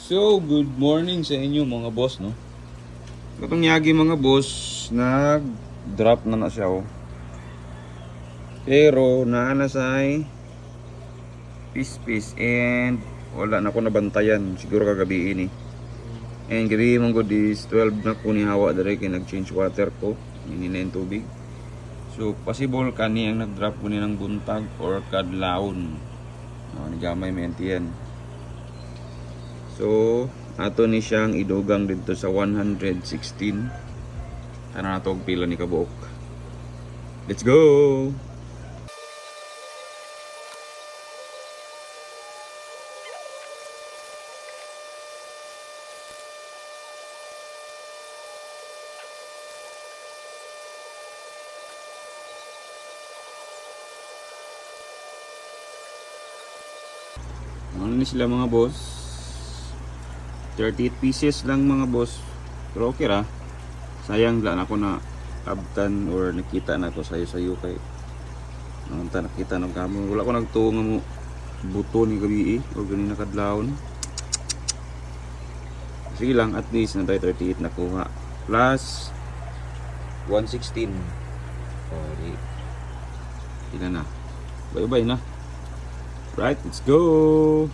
So, good morning sa inyo mga boss, no? Itong yagi mga boss, nag-drop na siya, oh. Pero, naana say pis and wala na ko nabantayan. Siguro kagabi ini. And gabi mong good is 12 na ko ni hawa dere kay nag-change water ko. Inina yung tubig. So, possible kani ang nag-drop ko ni ng buntag or kadlawon. Nigamay menti yan. So, ato ni siyang idugang dito sa 116. Ano na to pila ni kabuok. Let's go! Ano ni sila mga boss? 38 pieces lang mga boss. Pero okay ra. Sayang lang ako na abtan or nakita na ko sayo kay nanta nakita ng kamo. Wala ko nagtuo nga mo buto ni gabi o ganina kadlawon. Sige lang, at least na tayo 38 nakuha. Plus 116. Oh, di na. Bye-bye na. Right, let's go.